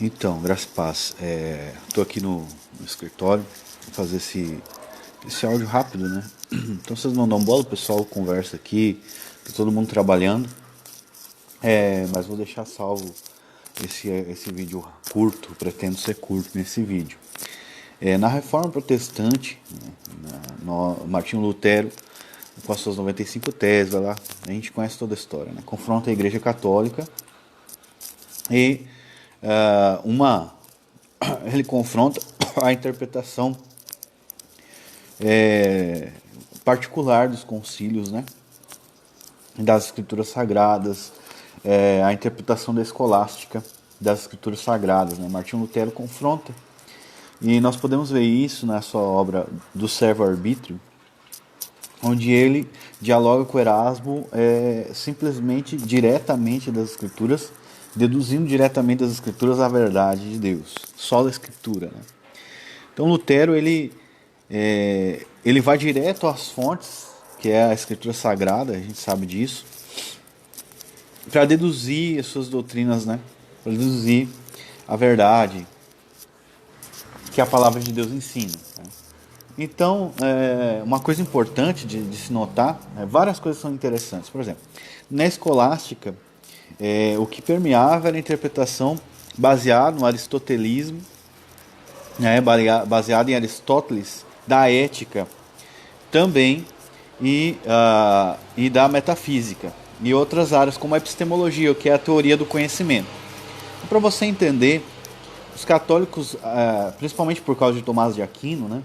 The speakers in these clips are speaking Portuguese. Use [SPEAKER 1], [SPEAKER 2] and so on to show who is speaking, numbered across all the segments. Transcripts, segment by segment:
[SPEAKER 1] Então, graças a paz. Estou aqui no escritório, vou fazer esse áudio rápido, né? Então vocês não dão bola, o pessoal conversa aqui, tá todo mundo trabalhando. Mas vou deixar salvo esse vídeo curto, pretendo ser curto nesse vídeo. Na Reforma Protestante, né, Martinho Lutero, com as suas 95 teses, vai lá, a gente conhece toda a história, né? Confronta a Igreja Católica e uma ele confronta a interpretação particular dos concílios, né, das escrituras sagradas, a interpretação da escolástica das escrituras sagradas, né. Martinho Lutero confronta, e nós podemos ver isso na sua obra do Servo-Arbítrio, onde ele dialoga com Erasmo simplesmente, diretamente das escrituras, deduzindo diretamente das escrituras a verdade de Deus, só da escritura, né? Então Lutero ele vai direto às fontes, que é a escritura sagrada, a gente sabe disso, para deduzir as suas doutrinas, né? Para deduzir a verdade que a palavra de Deus ensina, né? Então, uma coisa importante de se notar, várias coisas são interessantes. Por exemplo, na escolástica, o que permeava era a interpretação baseada no aristotelismo, né, baseada em Aristóteles, da ética também e da metafísica, e outras áreas como a epistemologia, que é a teoria do conhecimento. Para você entender, os católicos, principalmente por causa de Tomás de Aquino, né,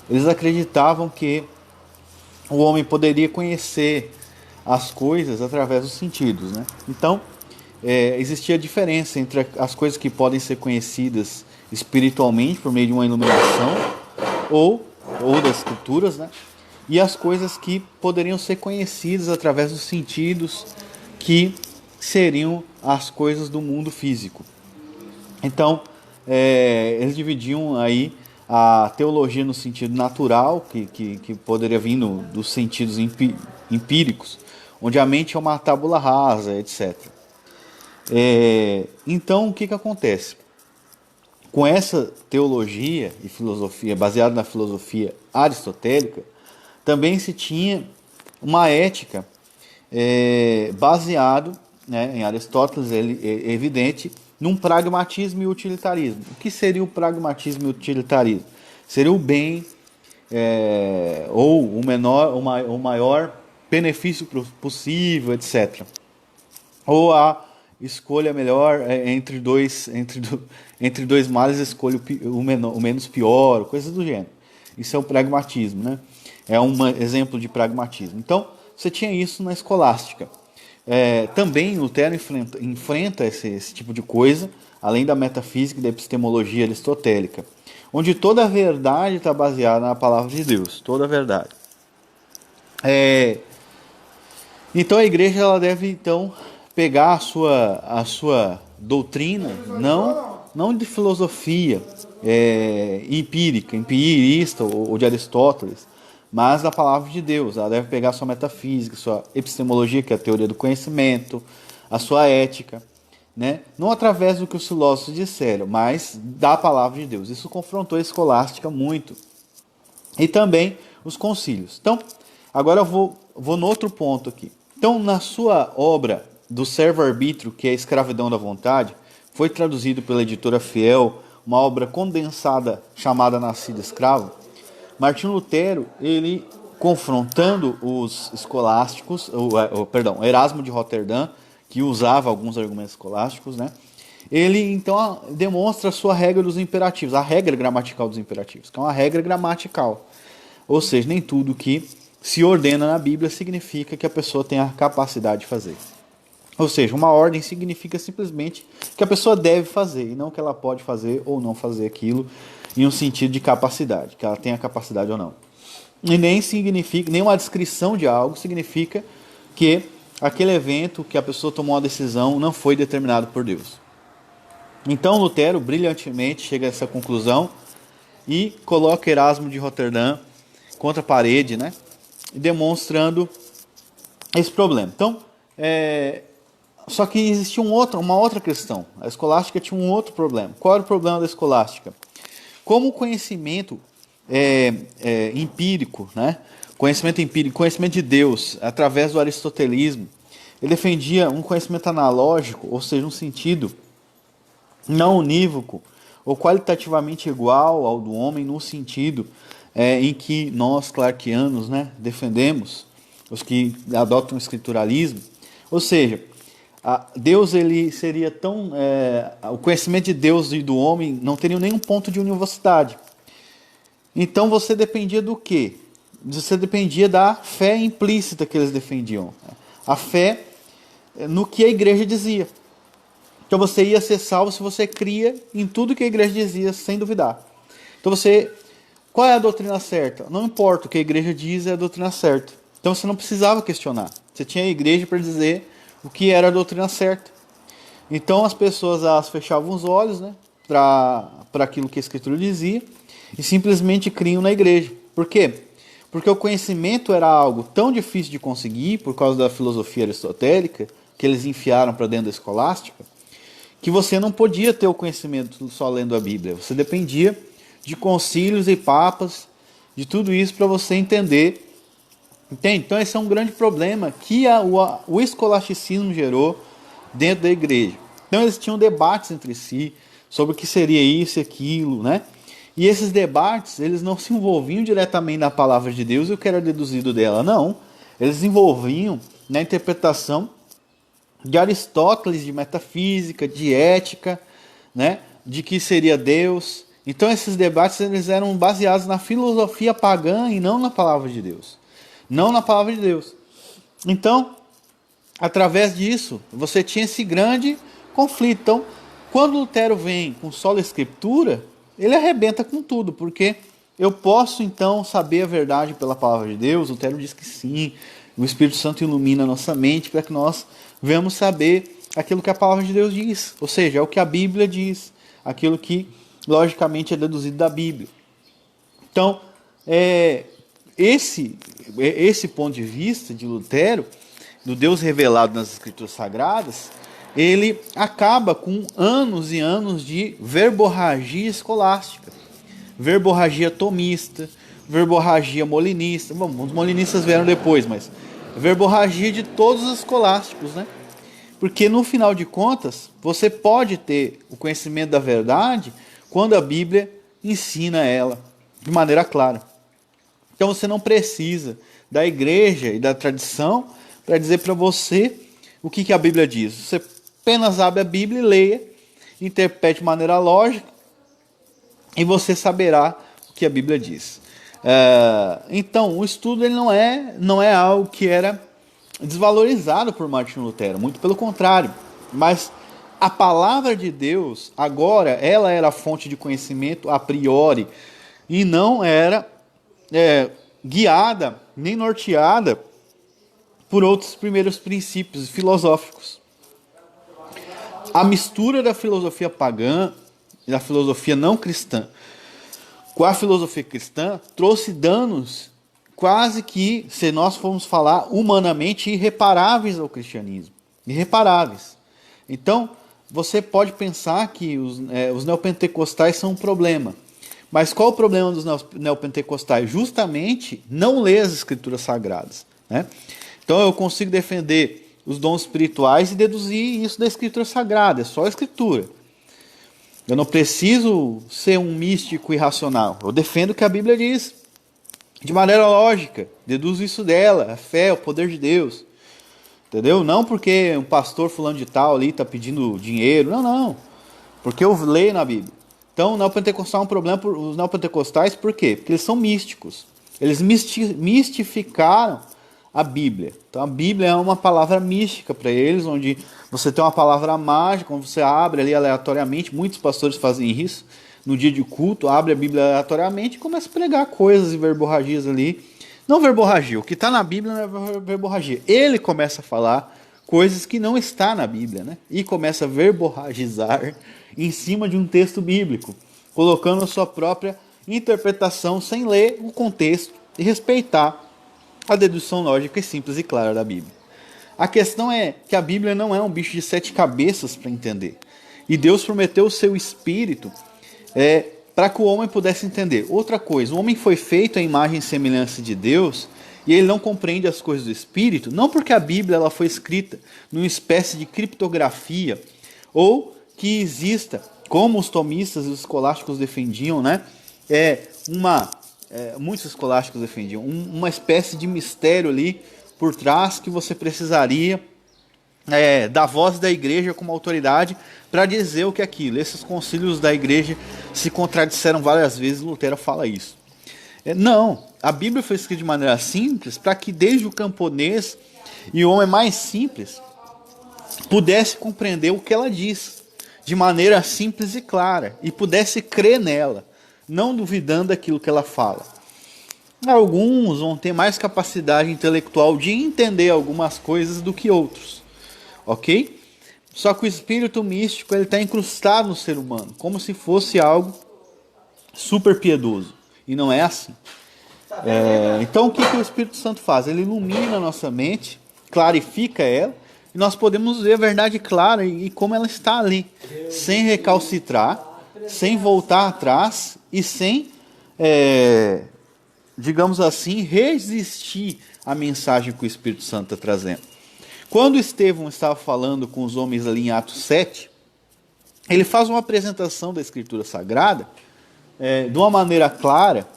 [SPEAKER 1] eles acreditavam que o homem poderia conhecer as coisas através dos sentidos, né? Então, existia diferença entre as coisas que podem ser conhecidas espiritualmente por meio de uma iluminação ou das escrituras, né? E as coisas que poderiam ser conhecidas através dos sentidos, que seriam as coisas do mundo físico. Então, eles dividiam aí a teologia no sentido natural, que poderia vir dos sentidos empíricos, onde a mente é uma tábula rasa, etc. Então, o que acontece? Com essa teologia e filosofia baseada na filosofia aristotélica, também se tinha uma ética baseado, né, em Aristóteles, ele é evidente, num pragmatismo e utilitarismo. O que seria o pragmatismo e o utilitarismo? Seria o bem ou o maior benefício possível, etc. Ou a escolha melhor entre dois males, escolha o menos pior, coisas do gênero. Isso é o pragmatismo, né? É um exemplo de pragmatismo. Então, você tinha isso na escolástica. Também Lutero enfrenta esse tipo de coisa, além da metafísica e da epistemologia aristotélica, onde toda a verdade está baseada na palavra de Deus, toda a verdade. Então a igreja ela deve então pegar a sua doutrina, não de filosofia empirista ou de Aristóteles, mas da palavra de Deus. Ela deve pegar a sua metafísica, a sua epistemologia, que é a teoria do conhecimento, a sua ética, né? Não através do que os filósofos disseram, mas da palavra de Deus. Isso confrontou a escolástica muito. E também os concílios. Então, agora eu vou no outro ponto aqui. Então, na sua obra do Servo-Arbítrio, que é a Escravidão da Vontade, foi traduzido pela editora Fiel, uma obra condensada chamada Nascido Escravo. Martinho Lutero, ele confrontando os escolásticos, Erasmo de Roterdã, que usava alguns argumentos escolásticos, né? Ele então demonstra a sua regra dos imperativos, a regra gramatical dos imperativos, que é uma regra gramatical. Ou seja, nem tudo que se ordena na Bíblia significa que a pessoa tem a capacidade de fazer. Ou seja, uma ordem significa simplesmente que a pessoa deve fazer, e não que ela pode fazer ou não fazer aquilo em um sentido de capacidade, que ela tem a capacidade ou não. E nem significa, nem uma descrição de algo significa que aquele evento que a pessoa tomou uma decisão não foi determinado por Deus. Então Lutero brilhantemente chega a essa conclusão e coloca Erasmo de Roterdã contra a parede, né? Demonstrando esse problema. Então, Só que existia uma outra questão. A escolástica tinha um outro problema. Qual era o problema da escolástica? Como o conhecimento empírico, né? Conhecimento empírico, conhecimento de Deus, através do aristotelismo, ele defendia um conhecimento analógico, ou seja, um sentido não unívoco, ou qualitativamente igual ao do homem, no sentido em que nós, clarkianos, né, defendemos, os que adotam o escrituralismo. Ou seja, Deus ele seria tão... o conhecimento de Deus e do homem não teria nenhum ponto de univocidade. Então você dependia do quê? Você dependia da fé implícita que eles defendiam. A fé no que a igreja dizia. Então você ia ser salvo se você cria em tudo que a igreja dizia, sem duvidar. Então qual é a doutrina certa? Não importa, o que a igreja diz é a doutrina certa. Então você não precisava questionar. Você tinha a igreja para dizer o que era a doutrina certa. Então as pessoas elas fechavam os olhos, né, para aquilo que a escritura dizia e simplesmente criam na igreja. Por quê? Porque o conhecimento era algo tão difícil de conseguir por causa da filosofia aristotélica, que eles enfiaram para dentro da escolástica, que você não podia ter o conhecimento só lendo a Bíblia. Você dependia de concílios e papas, de tudo isso para você entender. Entende? Então esse é um grande problema que o escolasticismo gerou dentro da igreja. Então eles tinham debates entre si sobre o que seria isso e aquilo, né? E esses debates, eles não se envolviam diretamente na palavra de Deus e o que era deduzido dela, não. Eles se envolviam na interpretação de Aristóteles, de metafísica, de ética, né? De que seria Deus. Então esses debates eles eram baseados na filosofia pagã e não na palavra de Deus. Não na palavra de Deus. Então, através disso, você tinha esse grande conflito. Então, quando Lutero vem com sola escritura, ele arrebenta com tudo, porque eu posso então saber a verdade pela palavra de Deus. Lutero diz que sim, o Espírito Santo ilumina a nossa mente para que nós venhamos saber aquilo que a palavra de Deus diz, ou seja, é o que a Bíblia diz, aquilo que logicamente é deduzido da Bíblia. Então, esse ponto de vista de Lutero, do Deus revelado nas Escrituras Sagradas, ele acaba com anos e anos de verborragia escolástica, verborragia tomista, verborragia molinista. Bom, os molinistas vieram depois, mas verborragia de todos os escolásticos, né? Porque no final de contas, você pode ter o conhecimento da verdade quando a Bíblia ensina ela de maneira clara. Então você não precisa da igreja e da tradição para dizer para você o que a Bíblia diz. Você apenas abre a Bíblia e leia, interprete de maneira lógica e você saberá o que a Bíblia diz. Então, o estudo ele não é algo que era desvalorizado por Martinho Lutero, muito pelo contrário. Mas a palavra de Deus, agora, ela era a fonte de conhecimento a priori e não era guiada nem norteada por outros primeiros princípios filosóficos. A mistura da filosofia pagã e da filosofia não cristã com a filosofia cristã trouxe danos quase que, se nós formos falar humanamente, irreparáveis ao cristianismo. Irreparáveis. Então, você pode pensar que os neopentecostais são um problema. Mas qual o problema dos neopentecostais? Justamente não ler as escrituras sagradas, né? Então eu consigo defender os dons espirituais e deduzir isso da escritura sagrada, é só a escritura. Eu não preciso ser um místico irracional. Eu defendo o que a Bíblia diz, de maneira lógica, deduzo isso dela, a fé, o poder de Deus. Entendeu? Não porque um pastor fulano de tal ali está pedindo dinheiro, não. Porque eu leio na Bíblia. Então o neopentecostal é um problema para os neopentecostais, por quê? Porque eles são místicos. Eles mistificaram a Bíblia. Então a Bíblia é uma palavra mística para eles, onde você tem uma palavra mágica, quando você abre ali aleatoriamente, muitos pastores fazem isso, no dia de culto, abre a Bíblia aleatoriamente e começa a pregar coisas e verborragias ali. Não verborragia, o que está na Bíblia não é verborragia. Ele começa a falar coisas que não está na Bíblia, né? E começa a verborragizar em cima de um texto bíblico, colocando a sua própria interpretação sem ler o contexto e respeitar a dedução lógica e simples e clara da Bíblia. A questão é que a Bíblia não é um bicho de 7 cabeças para entender. E Deus prometeu o seu Espírito para que o homem pudesse entender. Outra coisa, o homem foi feito à imagem e semelhança de Deus, e ele não compreende as coisas do Espírito, não porque a Bíblia ela foi escrita numa espécie de criptografia, ou que exista, como os tomistas e os escolásticos defendiam, né? Muitos escolásticos defendiam, uma espécie de mistério ali por trás que você precisaria da voz da igreja como autoridade para dizer o que é aquilo. Esses concílios da igreja se contradisseram várias vezes, Lutero fala isso. Não, a Bíblia foi escrita de maneira simples para que desde o camponês e o homem mais simples pudesse compreender o que ela diz de maneira simples e clara e pudesse crer nela, não duvidando daquilo que ela fala. Alguns vão ter mais capacidade intelectual de entender algumas coisas do que outros, ok? Só que o espírito místico está incrustado no ser humano, como se fosse algo super piedoso, e não é assim. Então o que o Espírito Santo faz? Ele ilumina a nossa mente, clarifica ela, e nós podemos ver a verdade clara e como ela está ali, sem recalcitrar, sem voltar atrás e sem, digamos assim, resistir à mensagem que o Espírito Santo está trazendo. Quando Estevão estava falando com os homens ali em Atos 7, ele faz uma apresentação da Escritura Sagrada de uma maneira clara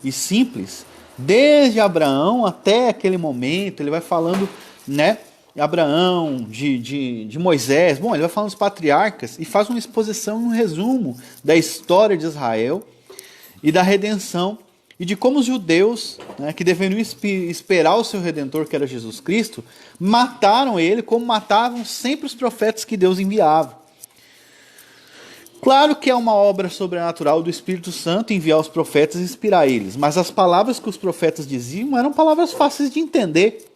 [SPEAKER 1] e simples, desde Abraão até aquele momento. Ele vai falando, né, Abraão, de Moisés, ele vai falando dos patriarcas e faz uma exposição, um resumo da história de Israel e da redenção e de como os judeus, né, que deveriam esperar o seu Redentor, que era Jesus Cristo, mataram ele como matavam sempre os profetas que Deus enviava. Claro que é uma obra sobrenatural do Espírito Santo enviar os profetas e inspirar eles, mas as palavras que os profetas diziam eram palavras fáceis de entender.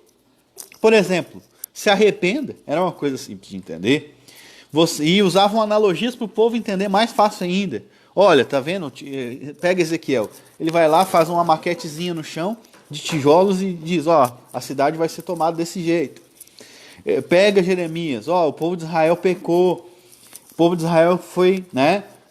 [SPEAKER 1] Por exemplo, se arrependa, era uma coisa simples de entender. E usavam analogias para o povo entender mais fácil ainda. Olha, tá vendo? Pega Ezequiel. Ele vai lá, faz uma maquetezinha no chão de tijolos e diz, a cidade vai ser tomada desse jeito. Pega Jeremias, o povo de Israel pecou. O povo de Israel foi,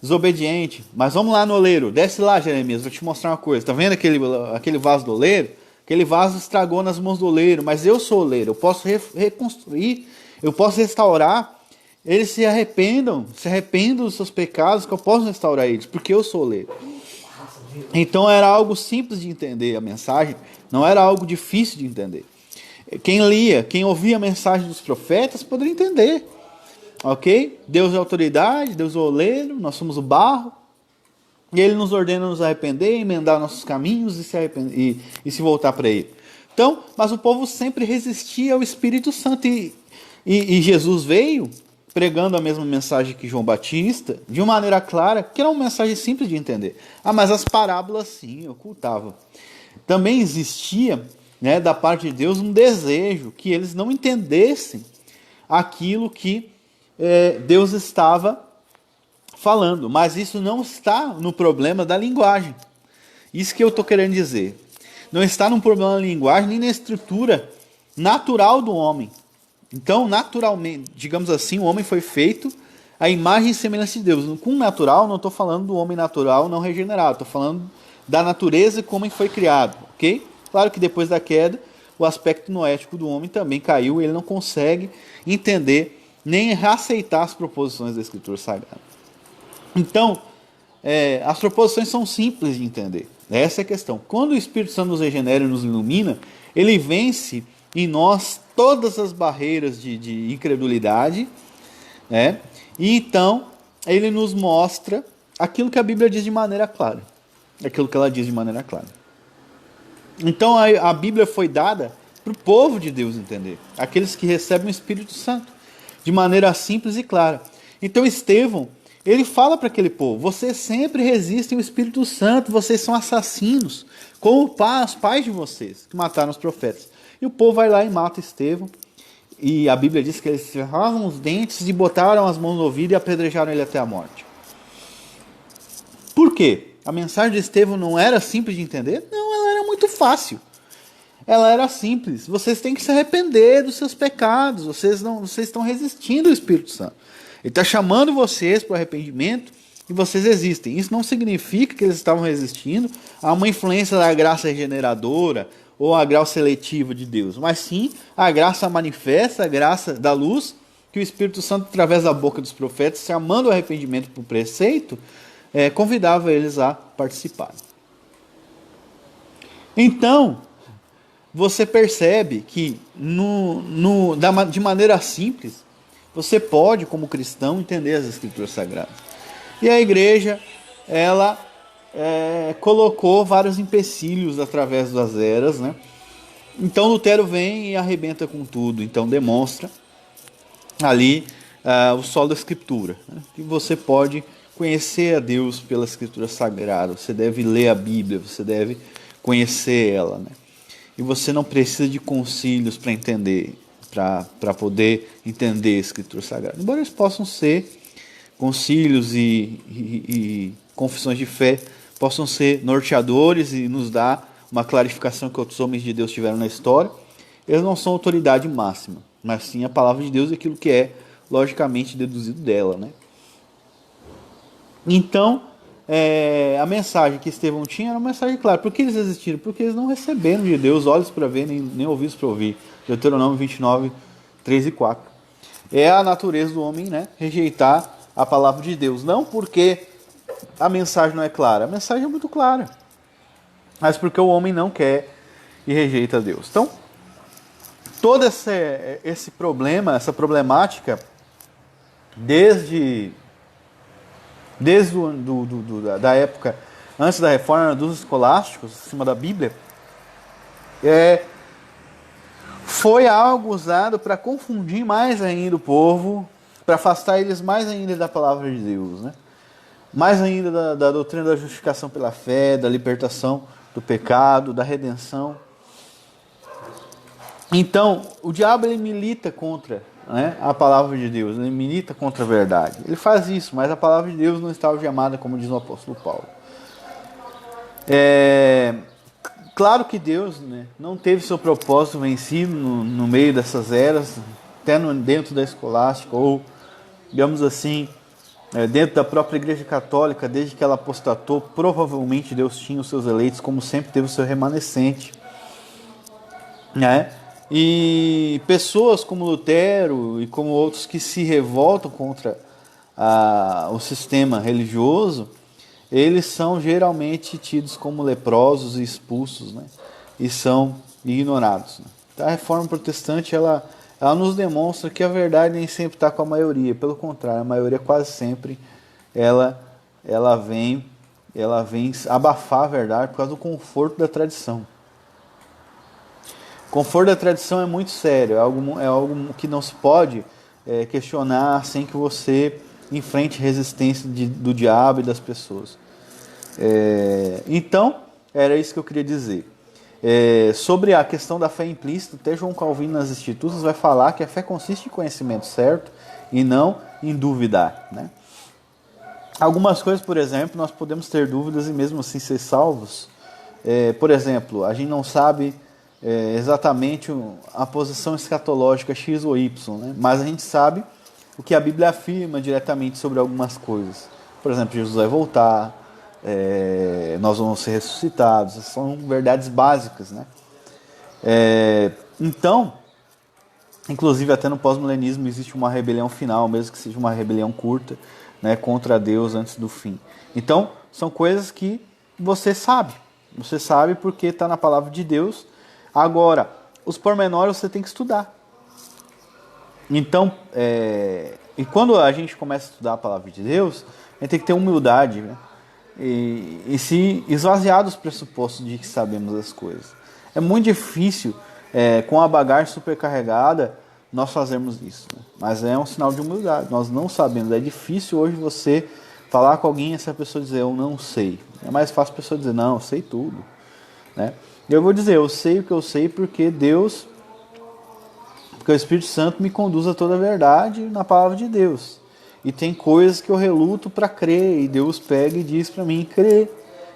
[SPEAKER 1] desobediente. Mas vamos lá no oleiro. Desce lá, Jeremias, vou te mostrar uma coisa. Tá vendo aquele vaso do oleiro? Aquele vaso estragou nas mãos do oleiro, mas eu sou oleiro. Eu posso reconstruir, eu posso restaurar. Eles se arrependam dos seus pecados, que eu posso restaurar eles, porque eu sou oleiro. Então era algo simples de entender a mensagem, não era algo difícil de entender. Quem lia, quem ouvia a mensagem dos profetas, poderia entender. Ok? Deus é a autoridade, Deus é o oleiro, nós somos o barro. E Ele nos ordena nos arrepender, emendar nossos caminhos e se voltar para Ele. Então, mas o povo sempre resistia ao Espírito Santo. E Jesus veio pregando a mesma mensagem que João Batista, de uma maneira clara, que era uma mensagem simples de entender. Mas as parábolas sim, ocultavam. Também existia, da parte de Deus, um desejo que eles não entendessem aquilo que Deus estava falando. Mas isso não está no problema da linguagem. Isso que eu estou querendo dizer. Não está no problema da linguagem, nem na estrutura natural do homem. Então, naturalmente, digamos assim, o homem foi feito à imagem e semelhança de Deus. Com natural, não estou falando do homem natural não regenerado, estou falando da natureza como ele foi criado, ok? Claro que depois da queda, o aspecto noético do homem também caiu, ele não consegue entender nem aceitar as proposições da Escritura Sagrada. Então, as proposições são simples de entender. Essa é a questão. Quando o Espírito Santo nos regenera e nos ilumina, ele vence em nós todas as barreiras de incredulidade, e então ele nos mostra aquilo que a Bíblia diz de maneira clara. Aquilo que ela diz de maneira clara. Então a Bíblia foi dada para o povo de Deus entender. Aqueles que recebem o Espírito Santo de maneira simples e clara. Então Estevão, ele fala para aquele povo, vocês sempre resistem ao Espírito Santo, vocês são assassinos, como os pais de vocês, que mataram os profetas. E o povo vai lá e mata Estevão. E a Bíblia diz que eles cerraram os dentes e botaram as mãos no ouvido e apedrejaram ele até a morte. Por quê? A mensagem de Estevão não era simples de entender? Não, ela era muito fácil. ela era simples. Vocês têm que se arrepender dos seus pecados. Vocês estão resistindo ao Espírito Santo. Ele está chamando vocês para o arrependimento e vocês existem. Isso não significa que eles estavam resistindo a uma influência da graça regeneradora ou a graça seletiva de Deus, mas sim a graça manifesta, a graça da luz, que o Espírito Santo, através da boca dos profetas, chamando o arrependimento por preceito, convidava eles a participar. Então, você percebe que de maneira simples, você pode, como cristão, entender as Escrituras Sagradas. E a igreja, ela colocou vários empecilhos através das eras, né? Então Lutero vem e arrebenta com tudo. Então demonstra ali o solo da Escritura, né? Que você pode conhecer a Deus pela Escritura Sagrada. Você deve ler a Bíblia, você deve conhecer ela, né? E você não precisa de concílios para entender, para poder entender a Escritura Sagrada. Embora eles possam ser concílios e confissões de fé, possam ser norteadores e nos dar uma clarificação que outros homens de Deus tiveram na história, eles não são autoridade máxima, mas sim a palavra de Deus e aquilo que é logicamente deduzido dela, né? Então, a mensagem que Estevão tinha era uma mensagem clara. Por que eles existiram? Porque eles não receberam de Deus olhos para ver, nem ouvidos para ouvir. Deuteronômio 29, 3 e 4. É a natureza do homem, né, rejeitar a palavra de Deus. Não porque a mensagem não é clara. A mensagem é muito clara. Mas porque o homem não quer e rejeita Deus. Então, todo esse problema, essa problemática, desde da época antes da reforma dos escolásticos, acima da Bíblia, foi algo usado para confundir mais ainda o povo, para afastar eles mais ainda da palavra de Deus, né? Mais ainda da doutrina da justificação pela fé, da libertação do pecado, da redenção. Então, o diabo ele milita contra, né, a palavra de Deus, ele milita contra a verdade. Ele faz isso, mas a palavra de Deus não está algemada, como diz o apóstolo Paulo. Claro que Deus, né, não teve seu propósito vencido no meio dessas eras, até dentro da escolástica, ou, digamos assim, dentro da própria Igreja Católica, desde que ela apostatou, provavelmente Deus tinha os seus eleitos, como sempre teve o seu remanescente, né? E pessoas como Lutero e como outros que se revoltam contra o sistema religioso, eles são geralmente tidos como leprosos e expulsos, né? E são ignorados, né? Então, a reforma protestante ela nos demonstra que a verdade nem sempre está com a maioria. Pelo contrário, a maioria quase sempre ela vem abafar a verdade por causa do conforto da tradição. O conforto da tradição é muito sério, é algo que não se pode questionar sem que você enfrente resistência do diabo e das pessoas. Então, era isso que eu queria dizer. Sobre a questão da fé implícita, até João Calvino nas Institutas vai falar que a fé consiste em conhecimento certo e não em duvidar, né? Algumas coisas, por exemplo, nós podemos ter dúvidas e mesmo assim ser salvos. Por exemplo, a gente não sabe exatamente a posição escatológica X ou Y, né? Mas a gente sabe o que a Bíblia afirma diretamente sobre algumas coisas. Por exemplo, Jesus vai voltar, nós vamos ser ressuscitados. Essas são verdades básicas, né? Então, inclusive até no pós-milenismo existe uma rebelião final, mesmo que seja uma rebelião curta, né, contra Deus antes do fim. Então, são coisas que você sabe porque está na palavra de Deus. Agora, os pormenores você tem que estudar. Então, e quando a gente começa a estudar a palavra de Deus, a gente tem que ter humildade, né? E se esvaziar dos pressupostos de que sabemos as coisas. É muito difícil, com a bagagem supercarregada, nós fazermos isso, né? Mas é um sinal de humildade. Nós não sabemos. É difícil hoje você falar com alguém e essa pessoa dizer, eu não sei. É mais fácil a pessoa dizer, não, eu sei tudo, né? Eu vou dizer, eu sei o que eu sei porque porque o Espírito Santo me conduz a toda a verdade na palavra de Deus. E tem coisas que eu reluto para crer, e Deus pega e diz para mim crer.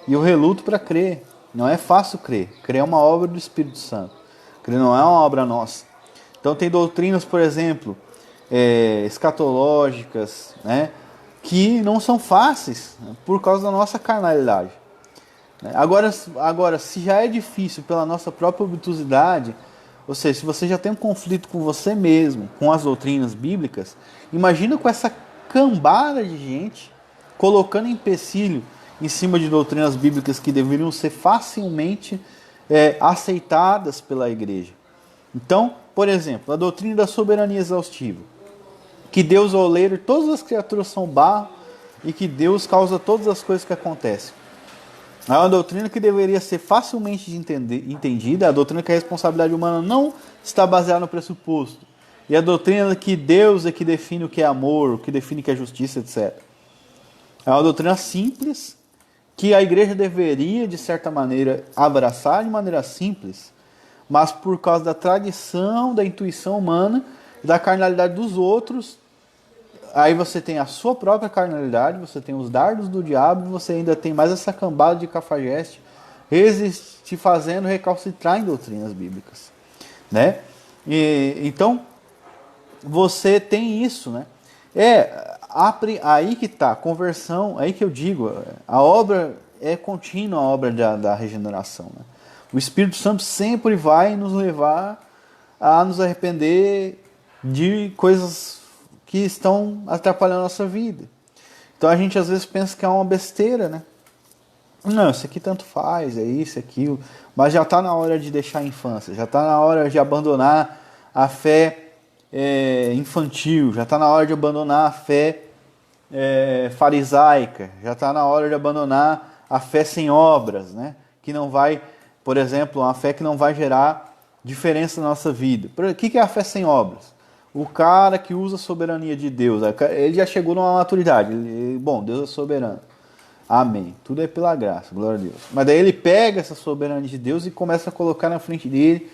[SPEAKER 1] E eu reluto para crer. Não é fácil crer. Crer é uma obra do Espírito Santo. que não é uma obra nossa. Então tem doutrinas, por exemplo, escatológicas, né, que não são fáceis, né, por causa da nossa carnalidade. Agora, se já é difícil pela nossa própria obtusidade, ou seja, se você já tem um conflito com você mesmo, com as doutrinas bíblicas, imagina com essa cambada de gente colocando empecilho em cima de doutrinas bíblicas que deveriam ser facilmente aceitadas pela igreja. Então, por exemplo, a doutrina da soberania exaustiva, que Deus é o oleiro e todas as criaturas são barro e que Deus causa todas as coisas que acontecem. É uma doutrina que deveria ser facilmente entendida, a doutrina que a responsabilidade humana não está baseada no pressuposto. E a doutrina que Deus é que define o que é amor, o que define o que é justiça, etc. É uma doutrina simples, que a igreja deveria, de certa maneira, abraçar de maneira simples, mas por causa da tradição, da intuição humana, da carnalidade dos outros, aí você tem a sua própria carnalidade, você tem os dardos do diabo, e você ainda tem mais essa cambada de cafajeste te fazendo recalcitrar em doutrinas bíblicas, né? Então, você tem isso, né? Aí que está, conversão, aí que eu digo, a obra é contínua, a obra da regeneração, né? O Espírito Santo sempre vai nos levar a nos arrepender de coisas que estão atrapalhando a nossa vida. Então a gente às vezes pensa que é uma besteira, né? Não, isso aqui tanto faz, é isso, é aquilo. Mas já está na hora de deixar a infância, já está na hora de abandonar a fé infantil, já está na hora de abandonar a fé farisaica, já está na hora de abandonar a fé sem obras, né? Que não vai, por exemplo, uma fé que não vai gerar diferença na nossa vida. O que é a fé sem obras? O cara que usa a soberania de Deus, ele já chegou numa maturidade. Bom, Deus é soberano. Amém. Tudo é pela graça, glória a Deus. Mas daí ele pega essa soberania de Deus e começa a colocar na frente dele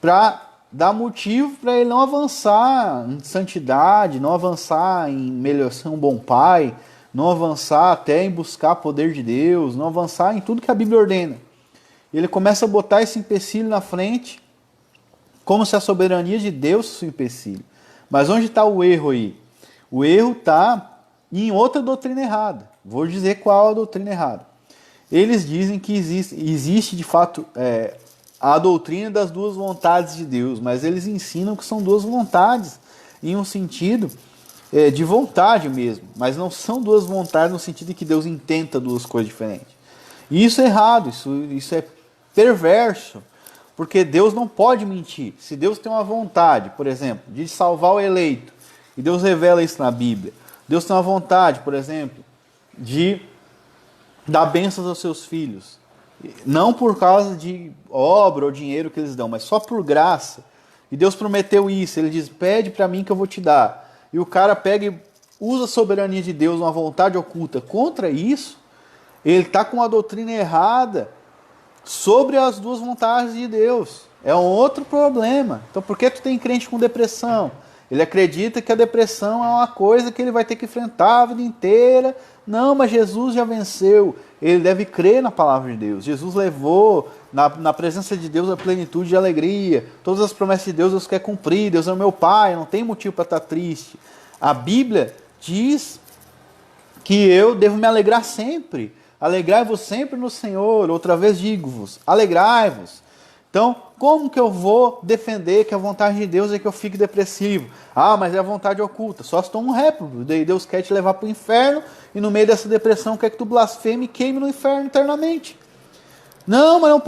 [SPEAKER 1] para dar motivo para ele não avançar em santidade, não avançar em melhor ser um bom pai, não avançar até em buscar poder de Deus, não avançar em tudo que a Bíblia ordena. Ele começa a botar esse empecilho na frente, como se a soberania de Deus fosse um empecilho. Mas onde está o erro aí? O erro está em outra doutrina errada. Vou dizer qual é a doutrina errada. Eles dizem que existe de fato a doutrina das duas vontades de Deus, mas eles ensinam que são duas vontades em um sentido de vontade mesmo, mas não são duas vontades no sentido em que Deus intenta duas coisas diferentes. E isso é errado, isso é perverso, porque Deus não pode mentir. Se Deus tem uma vontade, por exemplo, de salvar o eleito, e Deus revela isso na Bíblia, Deus tem uma vontade, por exemplo, de dar bênçãos aos seus filhos, não por causa de obra ou dinheiro que eles dão, mas só por graça. E Deus prometeu isso, ele diz, pede para mim que eu vou te dar. E o cara pega e usa a soberania de Deus, uma vontade oculta contra isso, ele está com uma doutrina errada sobre as duas vontades de Deus. É um outro problema. Então por que tu tem crente com depressão? Ele acredita que a depressão é uma coisa que ele vai ter que enfrentar a vida inteira. Não, mas Jesus já venceu. Ele deve crer na palavra de Deus. Jesus levou na presença de Deus a plenitude de alegria. Todas as promessas de Deus quer cumprir. Deus é o meu Pai, não tem motivo para estar triste. A Bíblia diz que eu devo me alegrar sempre. Alegrai-vos sempre no Senhor. Outra vez digo-vos, alegrai-vos. Então, como que eu vou defender que a vontade de Deus é que eu fique depressivo? Ah, mas é a vontade oculta. Só se tu um réprobo. Daí Deus quer te levar para o inferno e no meio dessa depressão quer que tu blasfeme e queime no inferno eternamente. Não, mas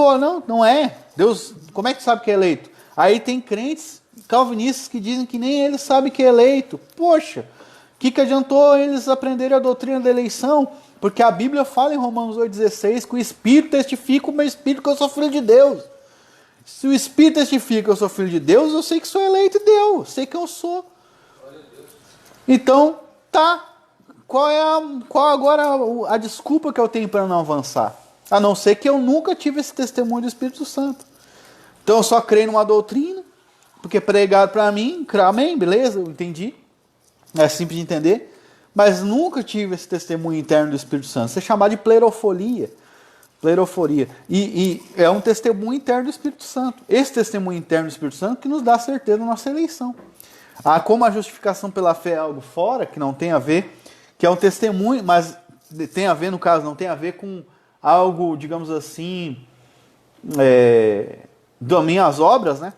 [SPEAKER 1] não é. Deus, como é que tu sabe que é eleito? Aí tem crentes calvinistas que dizem que nem eles sabem que é eleito. Poxa, o que adiantou eles aprenderem a doutrina da eleição? Porque a Bíblia fala em Romanos 8,16 que o Espírito testifica o meu Espírito que eu sou filho de Deus. Se o Espírito testifica que eu sou filho de Deus, eu sei que sou eleito de Deus, eu sei que eu sou. Então, tá. Qual agora a desculpa que eu tenho para não avançar? A não ser que eu nunca tive esse testemunho do Espírito Santo. Então eu só creio numa doutrina, porque pregaram para mim, amém, beleza, eu entendi. É simples de entender. Mas nunca tive esse testemunho interno do Espírito Santo. Isso é chamado de plerofolia. Pleroforia. E é um testemunho interno do Espírito Santo. Esse testemunho interno do Espírito Santo que nos dá certeza da nossa eleição. Como a justificação pela fé é algo fora, que não tem a ver, que é um testemunho, mas tem a ver, no caso, não tem a ver com algo, digamos assim, das minhas obras, né?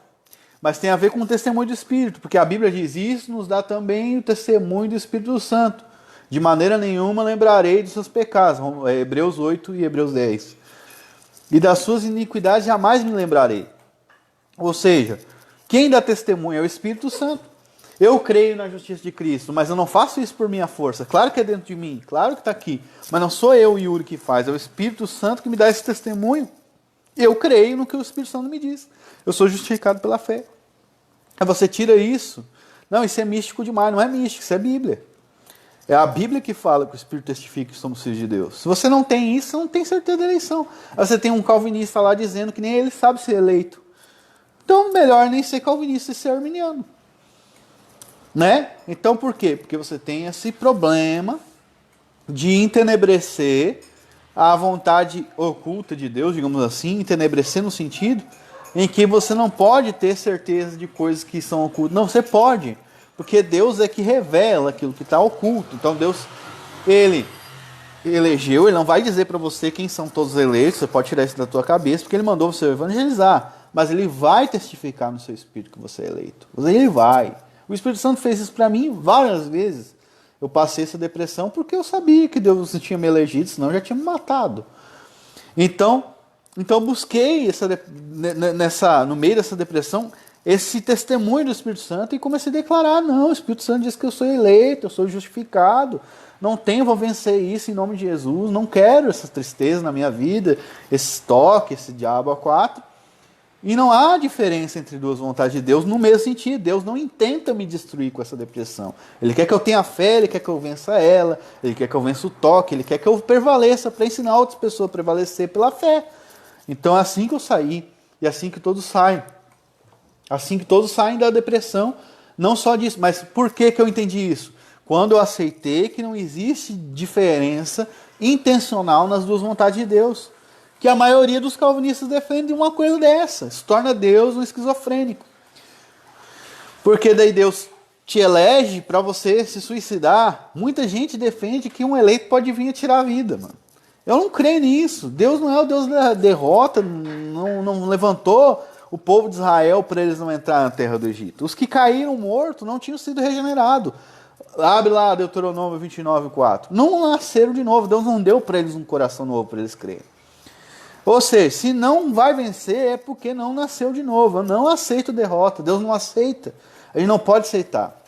[SPEAKER 1] Mas tem a ver com o testemunho do Espírito, porque a Bíblia diz isso, nos dá também o testemunho do Espírito Santo. De maneira nenhuma lembrarei dos seus pecados, Hebreus 8 e Hebreus 10. E das suas iniquidades jamais me lembrarei. Ou seja, quem dá testemunho é o Espírito Santo. Eu creio na justiça de Cristo, mas eu não faço isso por minha força. Claro que é dentro de mim, claro que está aqui. Mas não sou eu, Yuri, que faz, é o Espírito Santo que me dá esse testemunho. Eu creio no que o Espírito Santo me diz. Eu sou justificado pela fé. Aí você tira isso. Não, isso é místico demais. Não é místico, isso é Bíblia. É a Bíblia que fala que o Espírito testifica que somos filhos de Deus. Se você não tem isso, você não tem certeza da eleição. Aí você tem um calvinista lá dizendo que nem ele sabe ser eleito. Então, melhor nem ser calvinista e ser arminiano. Né? Então, por quê? Porque você tem esse problema de entenebrecer a vontade oculta de Deus, digamos assim, entenebrecer no sentido em que você não pode ter certeza de coisas que são ocultas. Não, você pode, porque Deus é que revela aquilo que está oculto. Então Deus, Ele elegeu, Ele não vai dizer para você quem são todos os eleitos, você pode tirar isso da tua cabeça, porque Ele mandou você evangelizar, mas Ele vai testificar no seu espírito que você é eleito. Ele vai. O Espírito Santo fez isso para mim várias vezes. Eu passei essa depressão porque eu sabia que Deus tinha me elegido, senão já tinha me matado. Então busquei no meio dessa depressão esse testemunho do Espírito Santo e comecei a declarar, não, o Espírito Santo diz que eu sou eleito, eu sou justificado, não tenho, vou vencer isso em nome de Jesus, não quero essa tristeza na minha vida, esse toque, esse diabo a quatro. E não há diferença entre duas vontades de Deus no mesmo sentido. Deus não intenta me destruir com essa depressão. Ele quer que eu tenha fé, Ele quer que eu vença ela, Ele quer que eu vença o toque, Ele quer que eu prevaleça para ensinar outras pessoas a prevalecer pela fé. Então é assim que eu saí, e é assim que todos saem. Assim que todos saem da depressão, não só disso, mas por que eu entendi isso? Quando eu aceitei que não existe diferença intencional nas duas vontades de Deus. Que a maioria dos calvinistas defende uma coisa dessa. Se torna Deus um esquizofrênico. Porque daí Deus te elege para você se suicidar. Muita gente defende que um eleito pode vir a tirar a vida, mano. Eu não creio nisso. Deus não é o Deus da derrota, não levantou o povo de Israel para eles não entrar na terra do Egito. Os que caíram mortos não tinham sido regenerados. Abre lá Deuteronômio 29:4. Não nasceram de novo. Deus não deu para eles um coração novo para eles crerem. Ou seja, se não vai vencer é porque não nasceu de novo. Eu não aceito derrota. Deus não aceita. A gente não pode aceitar.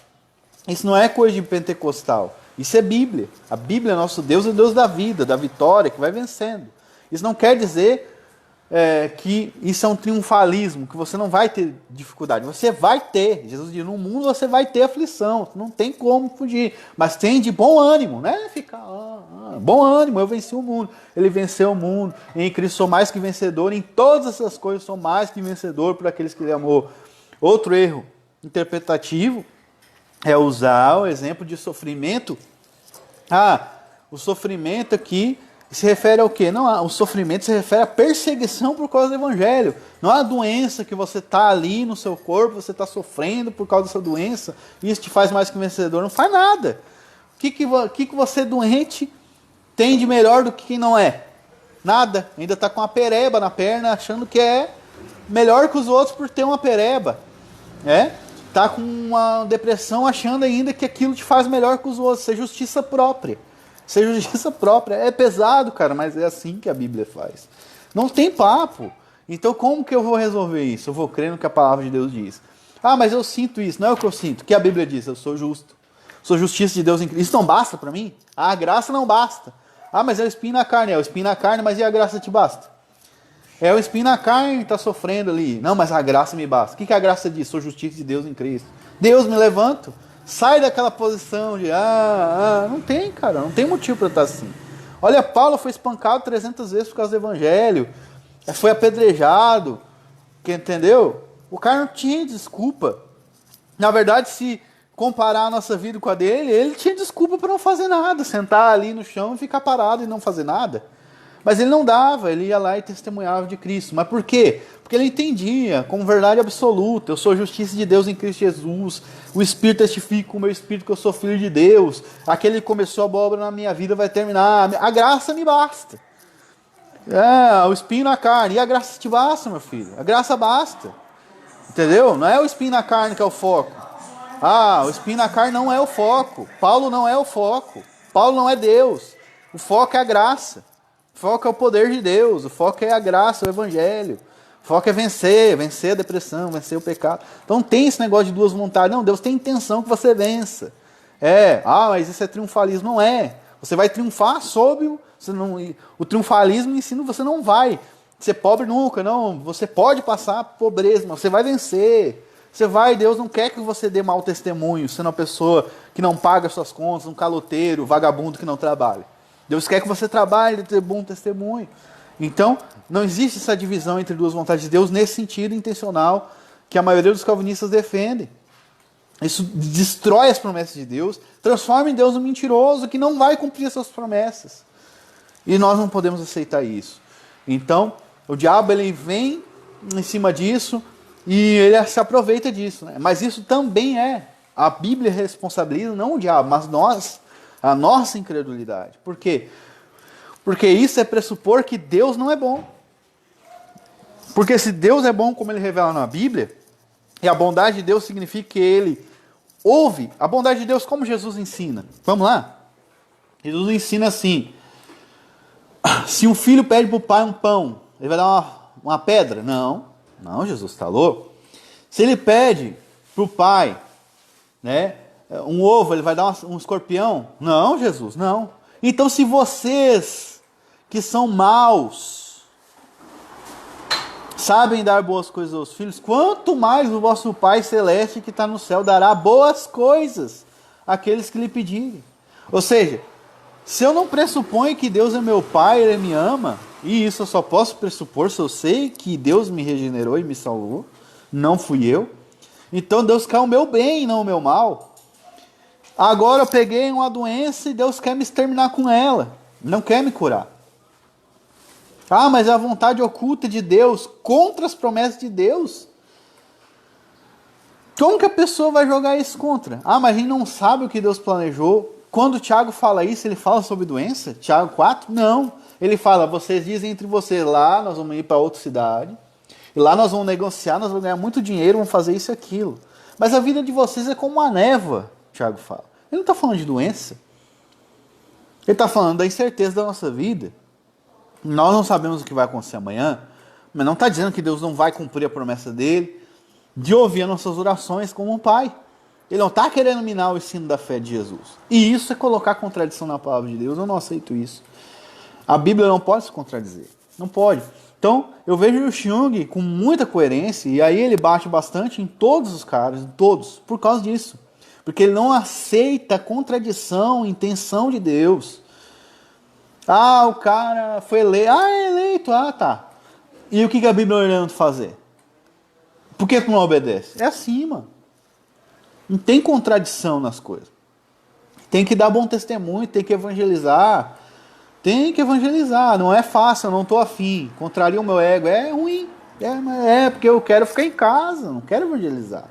[SPEAKER 1] Isso não é coisa de pentecostal. Isso é Bíblia. A Bíblia, nosso Deus, é Deus da vida, da vitória, que vai vencendo. Isso não quer dizer que isso é um triunfalismo, que você não vai ter dificuldade. Você vai ter. Jesus diz, no mundo você vai ter aflição. Não tem como fugir. Mas tem de bom ânimo, né? Bom ânimo, eu venci o mundo. Ele venceu o mundo. Em Cristo sou mais que vencedor. Em todas essas coisas sou mais que vencedor por aqueles que Ele amou. Outro erro interpretativo é usar o exemplo de sofrimento. O sofrimento aqui se refere ao quê? Não, o sofrimento se refere à perseguição por causa do Evangelho. Não há doença que você está ali no seu corpo, você está sofrendo por causa dessa doença, e isso te faz mais que vencedor. Não faz nada. O que você doente tem de melhor do que quem não é? Nada. Ainda está com uma pereba na perna, achando que é melhor que os outros por ter uma pereba. Está com uma depressão, achando ainda que aquilo te faz melhor que os outros. Isso é justiça própria. Ser justiça própria. É pesado, cara, mas é assim que a Bíblia faz. Não tem papo. Então como que eu vou resolver isso? Eu vou crer no que a palavra de Deus diz. Mas eu sinto isso. Não é o que eu sinto. O que a Bíblia diz? Eu sou justo. Sou justiça de Deus em Cristo. Isso não basta para mim? A graça não basta. Mas é o espinho na carne. É o espinho na carne, mas e a graça te basta? É o espinho na carne, está sofrendo ali. Não, mas a graça me basta. O que a graça diz? Sou justiça de Deus em Cristo. Deus, me levanto. Sai daquela posição de, não tem, cara, não tem motivo para estar assim. Olha, Paulo foi espancado 300 vezes por causa do Evangelho, foi apedrejado, entendeu? O cara não tinha desculpa. Na verdade, se comparar a nossa vida com a dele, ele tinha desculpa para não fazer nada, sentar ali no chão e ficar parado e não fazer nada. Mas ele não dava, ele ia lá e testemunhava de Cristo. Mas por quê? Porque ele entendia como verdade absoluta: eu sou justiça de Deus em Cristo Jesus, o Espírito testifica com o meu Espírito que eu sou filho de Deus, aquele que começou a boa obra na minha vida vai terminar, a graça me basta. O espinho na carne, e a graça te basta, meu filho, a graça basta. Entendeu? Não é o espinho na carne que é o foco. O espinho na carne não é o foco. Paulo não é o foco. Paulo não é Deus. O foco é a graça. O foco é o poder de Deus. O foco é a graça, o evangelho. O foco é vencer a depressão, vencer o pecado. Então não tem esse negócio de duas vontades. Não, Deus tem intenção que você vença. Mas isso é triunfalismo. Não é. Você vai triunfar sobre o triunfalismo ensina você não vai ser pobre nunca, não. Você pode passar pobreza, mas você vai vencer. Você vai, Deus não quer que você dê mau testemunho, sendo uma pessoa que não paga suas contas, um caloteiro, vagabundo que não trabalha. Deus quer que você trabalhe e dê bom testemunho. Então, não existe essa divisão entre duas vontades de Deus nesse sentido intencional que a maioria dos calvinistas defendem. Isso destrói as promessas de Deus, transforma em Deus um mentiroso que não vai cumprir as suas promessas. E nós não podemos aceitar isso. Então, o diabo ele vem em cima disso e ele se aproveita disso. Né? Mas isso também a Bíblia responsabiliza, não o diabo, mas nós, a nossa incredulidade. Por quê? Porque isso é pressupor que Deus não é bom. Porque se Deus é bom, como ele revela na Bíblia, e a bondade de Deus significa que ele ouve a bondade de Deus como Jesus ensina. Vamos lá? Jesus ensina assim: se um filho pede para o pai um pão, ele vai dar uma pedra? Não, Jesus está louco. Se ele pede para o pai, né, um ovo, ele vai dar um escorpião? Não, Jesus, não. Então se vocês, que são maus, sabem dar boas coisas aos filhos, quanto mais o vosso Pai Celeste que está no céu dará boas coisas àqueles que lhe pedirem. Ou seja, se eu não pressuponho que Deus é meu Pai, Ele me ama, e isso eu só posso pressupor se eu sei que Deus me regenerou e me salvou, não fui eu, então Deus quer o meu bem e não o meu mal. Agora eu peguei uma doença e Deus quer me exterminar com ela, não quer me curar. Mas é a vontade oculta de Deus contra as promessas de Deus. Como que a pessoa vai jogar isso contra? Mas a gente não sabe o que Deus planejou. Quando o Tiago fala isso, ele fala sobre doença? Tiago 4? Não. Ele fala, vocês dizem entre vocês, lá nós vamos ir para outra cidade, e lá nós vamos negociar, nós vamos ganhar muito dinheiro, vamos fazer isso e aquilo. Mas a vida de vocês é como uma névoa, Tiago fala. Ele não está falando de doença. Ele está falando da incerteza da nossa vida. Nós não sabemos o que vai acontecer amanhã, mas não está dizendo que Deus não vai cumprir a promessa dele de ouvir as nossas orações como um pai. Ele não está querendo minar o ensino da fé de Jesus. E isso é colocar contradição na palavra de Deus. Eu não aceito isso. A Bíblia não pode se contradizer. Não pode. Então, eu vejo o Jung com muita coerência, e aí ele bate bastante em todos os caras, em todos, por causa disso. Porque ele não aceita a contradição, intenção de Deus. O cara foi eleito. É eleito. Tá. E o que a Bíblia ordenou de fazer? Por que tu não obedece? É assim, mano. Não tem contradição nas coisas. Tem que dar bom testemunho, tem que evangelizar. Tem que evangelizar. Não é fácil, eu não estou afim. Contraria o meu ego. É ruim. Porque eu quero ficar em casa. Não quero evangelizar.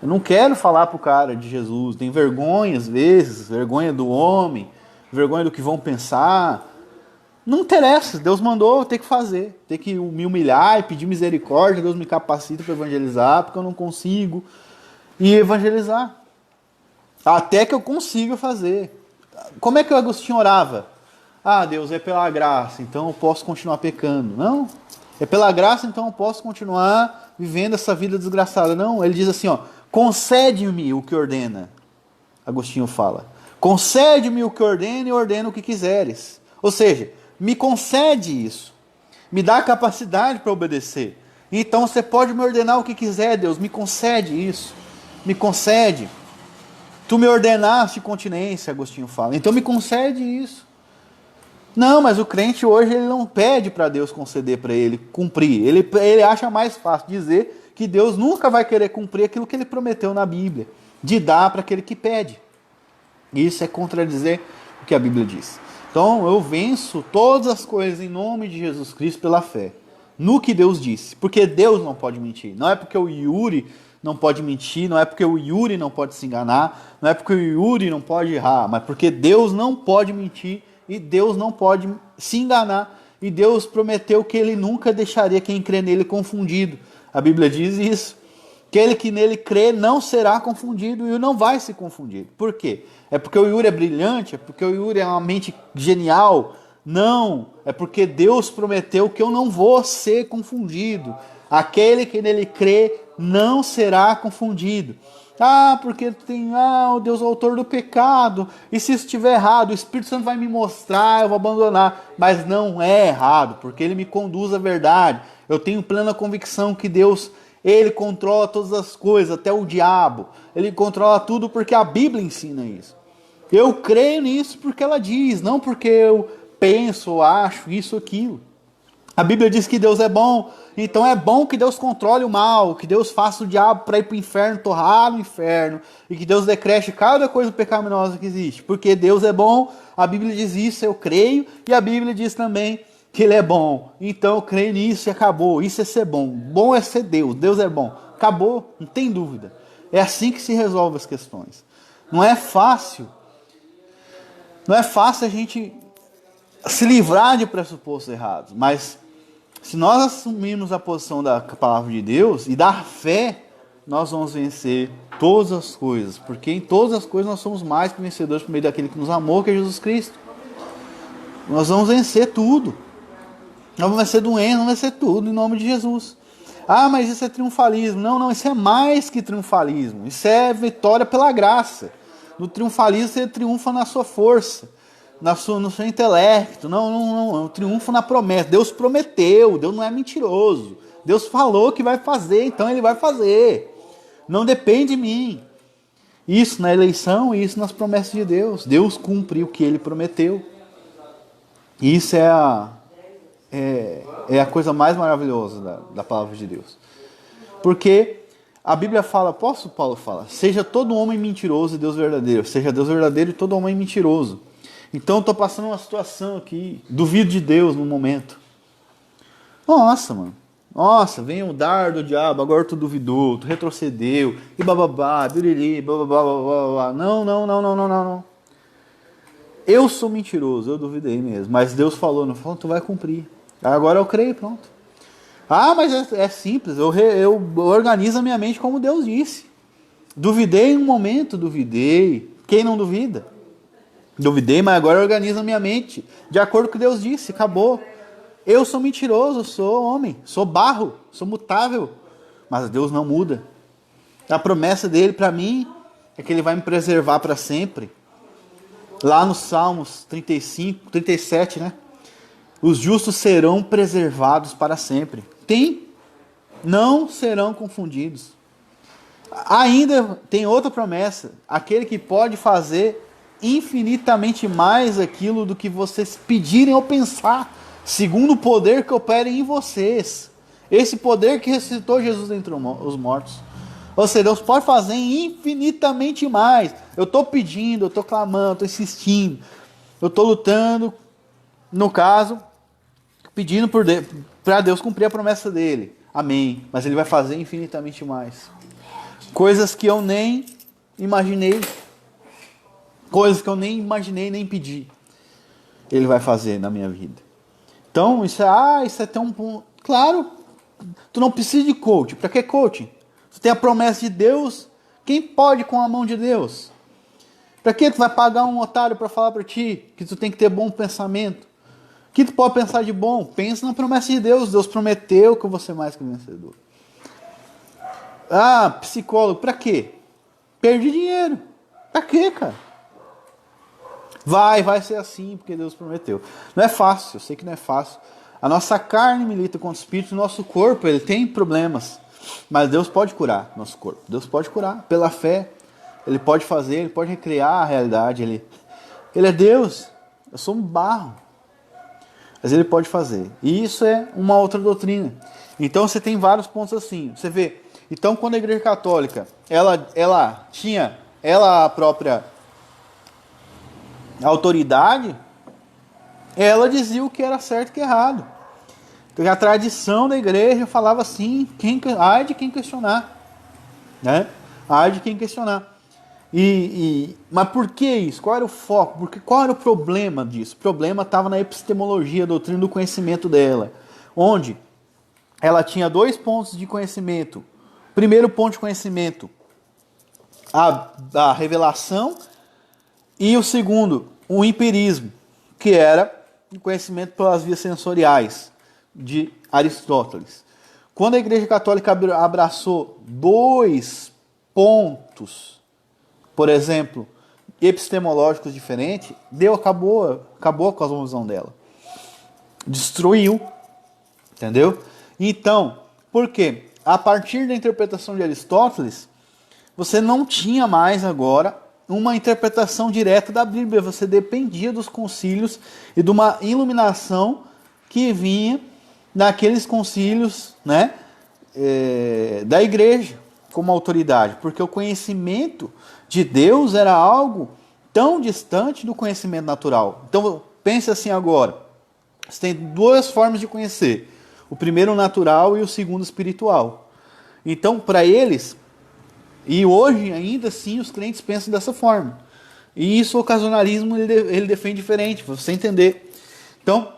[SPEAKER 1] Eu não quero falar pro cara de Jesus. Tem vergonha às vezes. Vergonha do homem. Vergonha do que vão pensar. Não interessa, Deus mandou, eu tenho que fazer. Tenho que me humilhar e pedir misericórdia. Deus me capacita para evangelizar, porque eu não consigo. E evangelizar. Até que eu consiga fazer. Como é que o Agostinho orava? Deus, é pela graça, então eu posso continuar pecando. Não, é pela graça, então eu posso continuar vivendo essa vida desgraçada. Não, ele diz assim, concede-me o que ordena. Agostinho fala. Concede-me o que ordena e ordena o que quiseres. Ou seja, me concede isso. Me dá a capacidade para obedecer. Então você pode me ordenar o que quiser, Deus. Me concede isso. Me concede. Tu me ordenaste continência, Agostinho fala. Então me concede isso. Não, mas o crente hoje ele não pede para Deus conceder para ele cumprir. Ele acha mais fácil dizer que Deus nunca vai querer cumprir aquilo que ele prometeu na Bíblia. De dar para aquele que pede. Isso é contradizer o que a Bíblia diz. Então eu venço todas as coisas em nome de Jesus Cristo pela fé. No que Deus disse. Porque Deus não pode mentir. Não é porque o Yuri não pode mentir, não é porque o Yuri não pode se enganar, não é porque o Yuri não pode errar, mas porque Deus não pode mentir e Deus não pode se enganar. E Deus prometeu que ele nunca deixaria quem crê nele confundido. A Bíblia diz isso. Aquele que nele crê não será confundido e não vai se confundir. Por quê? É porque o Yuri é brilhante? É porque o Yuri é uma mente genial? Não. É porque Deus prometeu que eu não vou ser confundido. Aquele que nele crê não será confundido. Ah, porque tem o Deus é o autor do pecado. E se isso estiver errado, o Espírito Santo vai me mostrar, eu vou abandonar. Mas não é errado, porque ele me conduz à verdade. Eu tenho plena convicção que Deus, ele controla todas as coisas, até o diabo. Ele controla tudo porque a Bíblia ensina isso. Eu creio nisso porque ela diz, não porque eu penso ou acho isso ou aquilo. A Bíblia diz que Deus é bom, então é bom que Deus controle o mal, que Deus faça o diabo para ir para o inferno, torrar no inferno, e que Deus decrete cada coisa pecaminosa que existe. Porque Deus é bom, a Bíblia diz isso, eu creio, e a Bíblia diz também que Ele é bom. Então eu creio nisso e acabou. Isso é ser bom. Bom é ser Deus. Deus é bom. Acabou, não tem dúvida. É assim que se resolve as questões. Não é fácil. Não é fácil a gente se livrar de pressupostos errados, mas se nós assumirmos a posição da palavra de Deus e da fé, nós vamos vencer todas as coisas, porque em todas as coisas nós somos mais que vencedores por meio daquele que nos amou, que é Jesus Cristo. Nós vamos vencer tudo. Nós vamos vencer doença, vamos vencer tudo em nome de Jesus. Ah, mas isso é triunfalismo. Não, não, isso é mais que triunfalismo. Isso é vitória pela graça. No triunfalismo você triunfa na sua força, no seu intelecto. Não, não, não. É um triunfo na promessa. Deus prometeu, Deus não é mentiroso. Deus falou que vai fazer, então Ele vai fazer. Não depende de mim. Isso na eleição e isso nas promessas de Deus. Deus cumpre o que Ele prometeu. E isso é a coisa mais maravilhosa da palavra de Deus. Porque a Bíblia fala, apóstolo Paulo fala, seja todo homem mentiroso e Deus verdadeiro. Seja Deus verdadeiro e todo homem mentiroso. Então eu estou passando uma situação aqui, duvido de Deus no momento. Nossa, mano. Nossa, vem o dardo do diabo, agora tu duvidou, tu retrocedeu, e bababá, biriri, bababá, bababá. Não, não, não, não, não, não. Eu sou mentiroso, eu duvidei mesmo. Mas Deus falou, não falou, tu vai cumprir. Agora eu creio, pronto. Ah, mas é simples, eu organizo a minha mente como Deus disse. Duvidei em um momento, duvidei. Quem não duvida? Duvidei, mas agora eu organizo a minha mente de acordo com o que Deus disse, acabou. Eu sou mentiroso, sou homem, sou barro, sou mutável. Mas Deus não muda. A promessa dele para mim é que ele vai me preservar para sempre. Lá nos Salmos 35, 37, né? Os justos serão preservados para sempre. Não serão confundidos. Ainda tem outra promessa. Aquele que pode fazer infinitamente mais aquilo do que vocês pedirem ou pensar, segundo o poder que opera em vocês. Esse poder que ressuscitou Jesus dentre os mortos. Ou seja, Deus pode fazer infinitamente mais. Eu estou pedindo, eu estou clamando, estou insistindo. Eu estou lutando, no caso, pedindo para Deus cumprir a promessa dele. Amém. Mas ele vai fazer infinitamente mais. Coisas que eu nem imaginei. Coisas que eu nem imaginei, nem pedi. Ele vai fazer na minha vida. Então, isso é tão... Claro, tu não precisa de coach. Para que coaching? Tu tem a promessa de Deus. Quem pode com a mão de Deus? Para que tu vai pagar um otário para falar para ti que tu tem que ter bom pensamento? O que tu pode pensar de bom? Pensa na promessa de Deus. Deus prometeu que eu vou ser mais que vencedor. Ah, psicólogo, para quê? Perdi dinheiro. Para quê, cara? Vai ser assim, porque Deus prometeu. Não é fácil, eu sei que não é fácil. A nossa carne milita contra o espírito, o nosso corpo, ele tem problemas. Mas Deus pode curar nosso corpo. Deus pode curar pela fé. Ele pode fazer, ele pode recriar a realidade. Ele é Deus. Eu sou um barro. Mas ele pode fazer. E isso é uma outra doutrina. Então você tem vários pontos assim. Você vê. Então quando a Igreja Católica, ela tinha a própria autoridade, ela dizia o que era certo e o que era errado. Porque a tradição da igreja falava assim, ai de quem questionar. Né? Ai de quem questionar. Mas por que isso? Qual era o foco? Qual era o problema disso? O problema estava na epistemologia, a doutrina do conhecimento dela. Onde ela tinha 2 pontos de conhecimento. Primeiro ponto de conhecimento, a revelação, e o segundo, o empirismo, que era o conhecimento pelas vias sensoriais de Aristóteles. Quando a Igreja Católica abraçou 2 pontos, por exemplo, epistemológicos diferentes, acabou a cosmovisão dela. Destruiu. Entendeu? Então, por quê? A partir da interpretação de Aristóteles, você não tinha mais agora uma interpretação direta da Bíblia. Você dependia dos concílios e de uma iluminação que vinha naqueles concílios, né, da igreja como autoridade. Porque o conhecimento de Deus era algo tão distante do conhecimento natural. Então, pense assim agora. Você tem 2 formas de conhecer. O primeiro natural e o segundo espiritual. Então, para eles, e hoje ainda assim os crentes pensam dessa forma. E isso o ocasionalismo ele defende diferente, para você entender. Então,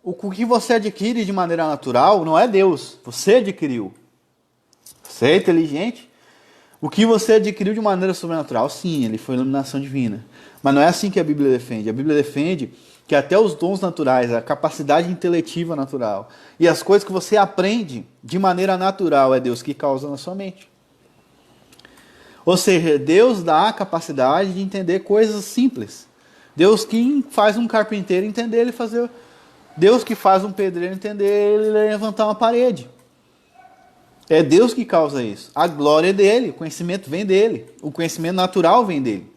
[SPEAKER 1] o que você adquire de maneira natural não é Deus, você adquiriu. Você é inteligente. O que você adquiriu de maneira sobrenatural, sim, ele foi iluminação divina. Mas não é assim que a Bíblia defende. A Bíblia defende que até os dons naturais, a capacidade inteletiva natural e as coisas que você aprende de maneira natural é Deus que causa na sua mente. Ou seja, Deus dá a capacidade de entender coisas simples. Deus que faz um carpinteiro entender ele fazer. Deus que faz um pedreiro entender ele levantar uma parede. É Deus que causa isso. A glória é dele, o conhecimento vem dele, o conhecimento natural vem dele.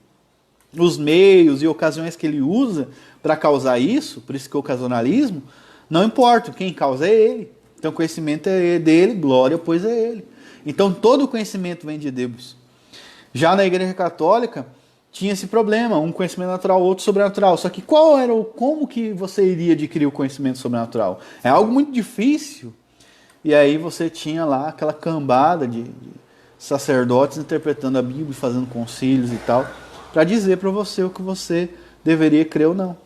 [SPEAKER 1] Os meios e ocasiões que ele usa para causar isso, por isso que o ocasionalismo, não importa, quem causa é ele. Então o conhecimento é dele, glória, pois é ele. Então todo o conhecimento vem de Deus. Já na Igreja Católica, tinha esse problema, um conhecimento natural, outro sobrenatural. Só que como que você iria adquirir o conhecimento sobrenatural? É algo muito difícil. E aí você tinha lá aquela cambada de sacerdotes interpretando a Bíblia, fazendo concílios e tal, para dizer para você o que você deveria crer ou não.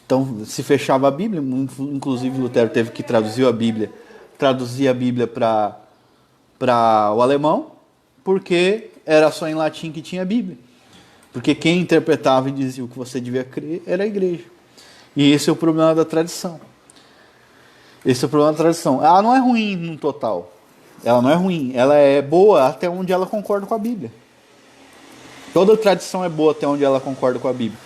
[SPEAKER 1] Então, se fechava a Bíblia, inclusive Lutero teve que traduzir a Bíblia para o alemão, porque era só em latim que tinha a Bíblia. Porque quem interpretava e dizia o que você devia crer era a igreja. E esse é o problema da tradição. Esse é o problema da tradição. Ela não é ruim no total. Ela não é ruim. Ela é boa até onde ela concorda com a Bíblia. Toda tradição é boa até onde ela concorda com a Bíblia.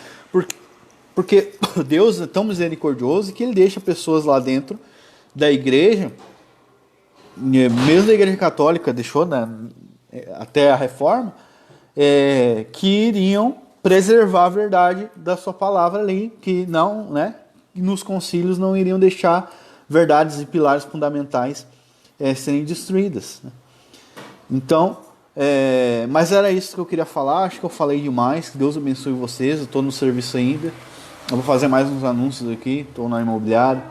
[SPEAKER 1] Porque Deus é tão misericordioso que ele deixa pessoas lá dentro da igreja, mesmo da igreja católica, deixou até a reforma, que iriam preservar a verdade da sua palavra ali, que não, né, nos concílios não iriam deixar verdades e pilares fundamentais serem destruídas. Né? Então, mas era isso que eu queria falar, acho que eu falei demais, que Deus abençoe vocês, eu estou no serviço ainda, eu vou fazer mais uns anúncios aqui, estou na imobiliária,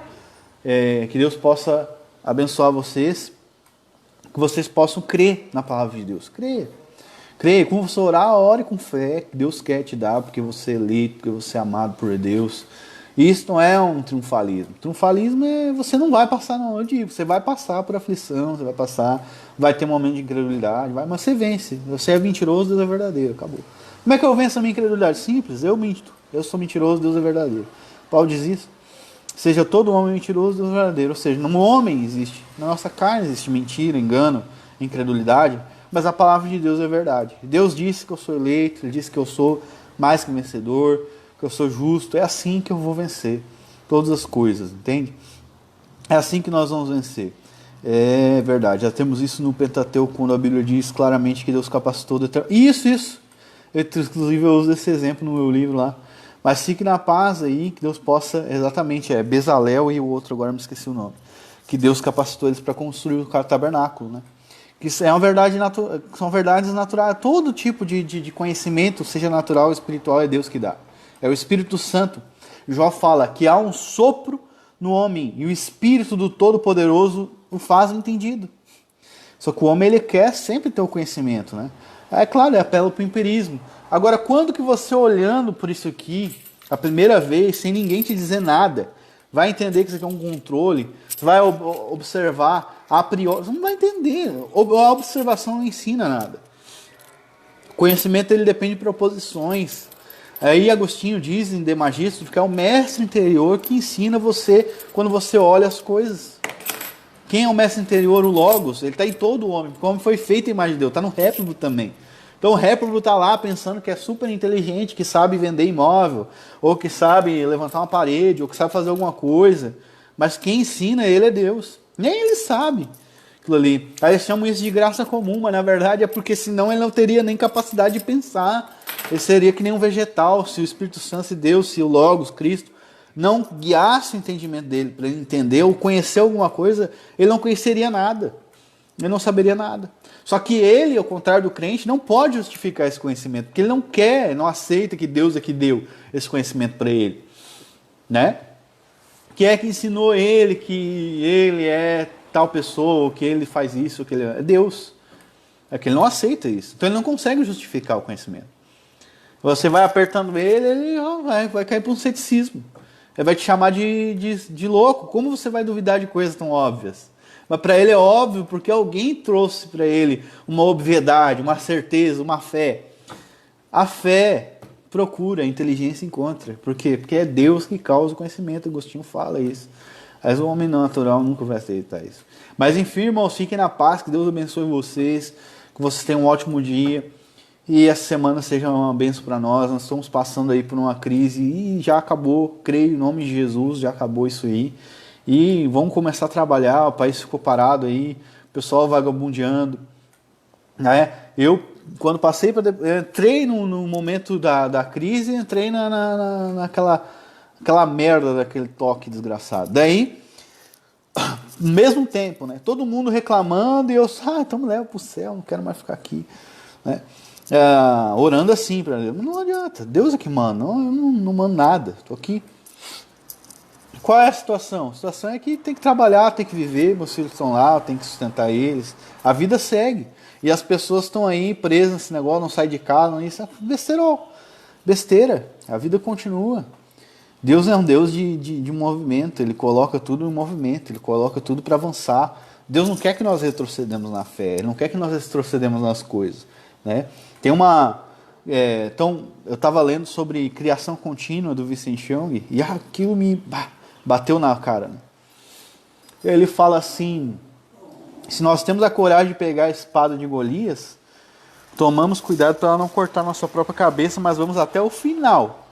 [SPEAKER 1] que Deus possa abençoar vocês, que vocês possam crer na palavra de Deus, crer, quando você orar, ore com fé, que Deus quer te dar, porque você é eleito, porque você é amado por Deus. Isso não é um triunfalismo. Triunfalismo é você não vai passar na hora de ir, você vai passar por aflição, você vai ter um momento de incredulidade, mas você vence. Você é mentiroso, Deus é verdadeiro, acabou. Como é que eu venço a minha incredulidade? Simples, eu minto. Eu sou mentiroso, Deus é verdadeiro. Paulo diz isso. Seja todo homem mentiroso, Deus é verdadeiro. Ou seja, no homem existe, na nossa carne existe mentira, engano, incredulidade, mas a palavra de Deus é verdade. Deus disse que eu sou eleito, Ele disse que eu sou mais que vencedor, que eu sou justo. É assim que eu vou vencer todas as coisas, entende? É assim que nós vamos vencer. É verdade, já temos isso no Pentateuco, quando a Bíblia diz claramente que Deus capacitou. Isso. Inclusive eu uso esse exemplo no meu livro lá. Mas fique na paz aí, que Deus possa, exatamente, Bezalel e o outro, agora me esqueci o nome, que Deus capacitou eles para construir o tabernáculo, né? Que é uma verdade são verdades naturais. Todo tipo de conhecimento, seja natural ou espiritual, é Deus que dá. É o Espírito Santo Jó fala que há um sopro no homem e o Espírito do Todo-Poderoso o faz entendido. Só que o homem ele quer sempre ter o conhecimento, né? É claro, ele apela para o empirismo. Agora, quando que você olhando por isso aqui, a primeira vez, sem ninguém te dizer nada, vai entender que isso aqui é um controle, você vai observar a priori, você não vai entender. A observação não ensina nada. O conhecimento ele depende de proposições. Aí Agostinho diz em De Magistro que é o mestre interior que ensina você quando você olha as coisas. Quem é o mestre interior? O Logos. Ele está em todo o homem. Como foi feito a imagem de Deus. Está no réprobo também. Então o réprobo está lá pensando que é super inteligente, que sabe vender imóvel, ou que sabe levantar uma parede, ou que sabe fazer alguma coisa. Mas quem ensina ele é Deus. Nem ele sabe aquilo ali. Aí eles chamam isso de graça comum, mas na verdade é porque senão ele não teria nem capacidade de pensar. Ele seria que nem um vegetal, se o Espírito Santo, se Deus, se o Logos, Cristo, não guiasse o entendimento dele para ele entender ou conhecer alguma coisa, ele não conheceria nada. Ele não saberia nada. Só que ele, ao contrário do crente, não pode justificar esse conhecimento, porque ele não quer, não aceita que Deus é que deu esse conhecimento para ele. Né? Que é que ensinou ele que ele é tal pessoa, ou que ele faz isso, ou que ele é Deus. É que ele não aceita isso. Então ele não consegue justificar o conhecimento. Você vai apertando ele vai cair para um ceticismo. Ele vai te chamar de louco. Como você vai duvidar de coisas tão óbvias? Mas para ele é óbvio porque alguém trouxe para ele uma obviedade, uma certeza, uma fé. A fé procura, a inteligência encontra. Por quê? Porque é Deus que causa o conhecimento. Agostinho fala isso. Mas o homem natural nunca vai aceitar isso. Mas enfim, irmãos, fiquem na paz. Que Deus abençoe vocês. Que vocês tenham um ótimo dia. E essa semana seja uma bênção para nós. Nós estamos passando aí por uma crise e já acabou, creio em nome de Jesus, já acabou isso aí. E vamos começar a trabalhar, o país ficou parado aí, o pessoal vagabundeando. Né? Eu, quando passei, entrei no momento da crise, entrei naquela merda daquele toque desgraçado. Daí, no mesmo tempo, né? Todo mundo reclamando e eu, então me leva para o céu, não quero mais ficar aqui. Né? Orando assim para Deus. Não adianta, Deus é que manda, eu não mando nada, estou aqui. Qual é a situação? A situação é que tem que trabalhar, tem que viver, meus filhos estão lá, tem que sustentar eles, a vida segue. E as pessoas estão aí presas nesse negócio, não saem de casa, não, isso é besteira, a vida continua. Deus é um Deus de movimento, Ele coloca tudo em movimento, Ele coloca tudo para avançar. Deus não quer que nós retrocedemos na fé, Ele não quer que nós retrocedemos nas coisas. Né? Tem uma... então, eu estava lendo sobre criação contínua do Vicente Young e aquilo me bateu na cara. Né? Ele fala assim, se nós temos a coragem de pegar a espada de Golias, tomamos cuidado para não cortar nossa própria cabeça, mas vamos até o final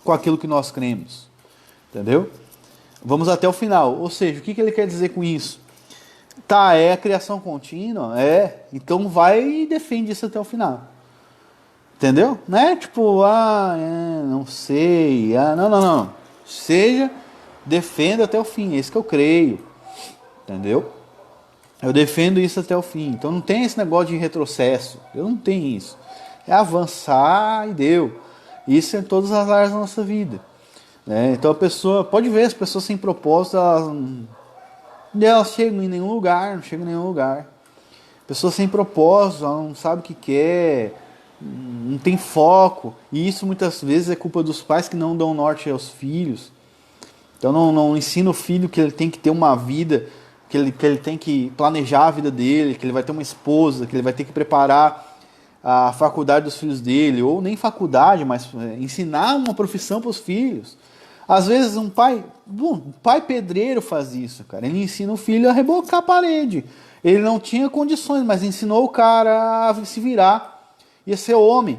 [SPEAKER 1] com aquilo que nós cremos. Entendeu? Vamos até o final. Ou seja, o que ele quer dizer com isso? Tá, é a criação contínua? Então vai e defende isso até o final. Entendeu? Não é tipo, não sei, não. Defenda até o fim, é isso que eu creio. Entendeu? Eu defendo isso até o fim. Então não tem esse negócio de retrocesso. Eu não tenho isso. É avançar e deu. Isso é em todas as áreas da nossa vida. Né? Então a pessoa, pode ver, as pessoas sem propósito, elas chegam em nenhum lugar, não chegam em nenhum lugar. Pessoa sem propósito, ela não sabe o que quer, não tem foco. E isso muitas vezes é culpa dos pais que não dão norte aos filhos. Então não ensina o filho que ele tem que ter uma vida, que ele tem que planejar a vida dele, que ele vai ter uma esposa, que ele vai ter que preparar a faculdade dos filhos dele, ou nem faculdade, mas ensinar uma profissão para os filhos. Às vezes um pai pedreiro faz isso, cara. Ele ensina o filho a rebocar a parede. Ele não tinha condições, mas ensinou o cara a se virar e a ser homem.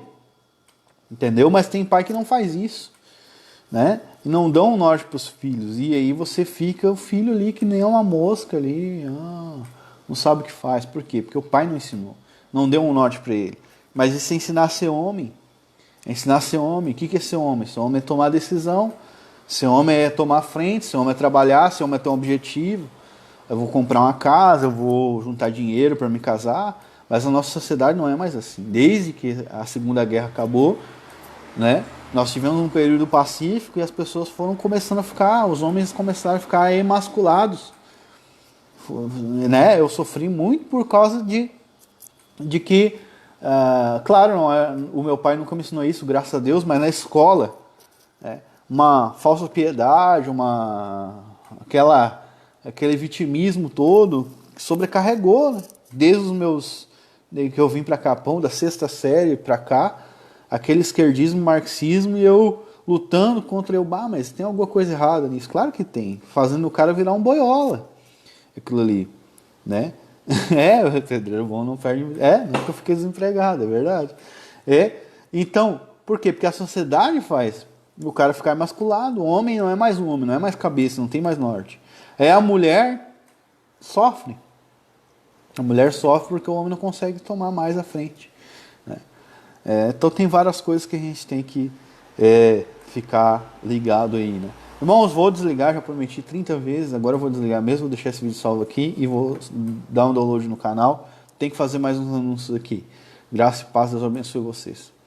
[SPEAKER 1] Entendeu? Mas tem pai que não faz isso. Né? E não dão um norte para os filhos. E aí você fica o filho ali que nem uma mosca ali. Não sabe o que faz. Por quê? Porque o pai não ensinou. Não deu um norte para ele. Mas isso é ensinar a ser homem. É ensinar a ser homem. O que é ser homem? Ser homem é tomar decisão. Ser homem é tomar frente. Ser homem é trabalhar. Ser homem é ter um objetivo. Eu vou comprar uma casa, eu vou juntar dinheiro para me casar. Mas a nossa sociedade não é mais assim. Desde que a Segunda Guerra acabou, né? Nós tivemos um período pacífico e as pessoas foram começando a ficar, os homens começaram a ficar emasculados. Né? Eu sofri muito por causa de que, claro, não é, o meu pai nunca me ensinou isso, graças a Deus, mas na escola, uma falsa piedade, aquele vitimismo todo que sobrecarregou, né? Desde os meus, desde que eu vim para Capão, da sexta série para cá, aquele esquerdismo, marxismo, e eu lutando contra mas tem alguma coisa errada nisso? Claro que tem, fazendo o cara virar um boiola, aquilo ali, né? O pedreiro bom não perde. Nunca fiquei desempregado, é verdade. Então, por quê? Porque a sociedade faz o cara ficar emasculado. O homem não é mais um homem, não é mais cabeça, não tem mais norte. A mulher sofre. A mulher sofre porque o homem não consegue tomar mais à frente, né? Então tem várias coisas que a gente tem que ficar ligado aí, né? Irmãos, vou desligar, já prometi 30 vezes, agora eu vou desligar mesmo, vou deixar esse vídeo salvo aqui e vou dar um download no canal. Tem que fazer mais uns anúncios aqui. Graça e paz, Deus abençoe vocês.